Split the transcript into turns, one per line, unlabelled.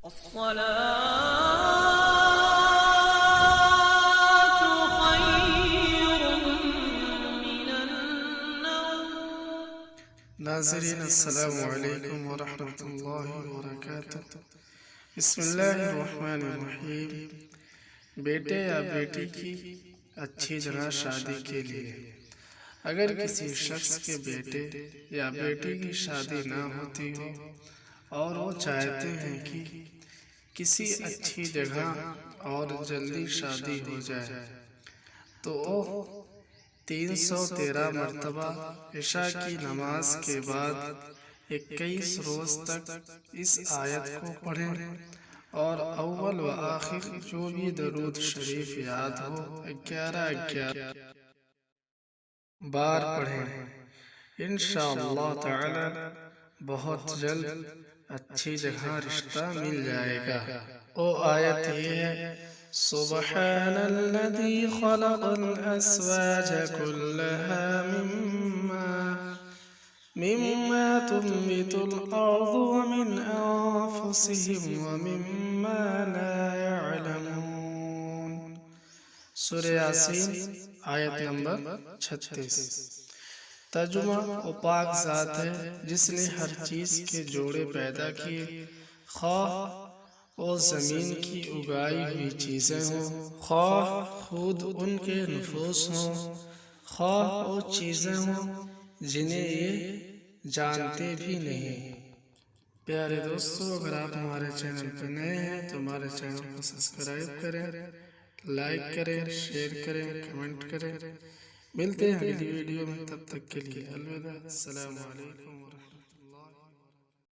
الصلاة خير من النوم.
ناظرین السلام علیکم ورحمۃ اللہ وبرکاتہ۔ بسم اللہ الرحمن الرحیم۔ بیٹے یا بیٹی کی اچھی جگہ شادی کے لیے اگر کسی شخص کے بیٹے یا بیٹی کی شادی نہ ہوتی ہو اور وہ چاہتے ہیں کہ کسی اچھی جگہ اور جلدی شادی ہو جائے تو وہ 313 مرتبہ عشاء کی نماز کے بعد 21 روز تک اس آیت کو پڑھیں اور اول و آخر جو بھی درود شریف یاد ہو 11 بار پڑھیں۔ انشاءاللہ تعالی بہت جلد اچھی جگہ رشتہ مل جائے گا۔ وہ آیت یہ ہے: سبحان الذي خلق الأزواج كلها مما تنبت الأرض ومن أنفسهم ومما لا يعلمون۔ سورہ یاسین آیت نمبر 36۔ ترجمہ: وہ پاک ذات ہے جس نے ہر چیز کے جوڑے پیدا کیے، خواہ وہ زمین کی اگائی ہوئی چیزیں ہوں، خواہ خود ان کے نفوس ہوں، خواہ وہ چیزیں ہوں جنہیں یہ جانتے بھی نہیں۔ پیارے دوستو، اگر آپ ہمارے چینل پہ نئے ہیں تو ہمارے چینل کو سبسکرائب کریں، لائک کریں، شیئر کریں، کمنٹ کریں۔ ملتے ہیں اگلی ویڈیو میں، تب تک کے لیے الوداع۔ السلام علیکم۔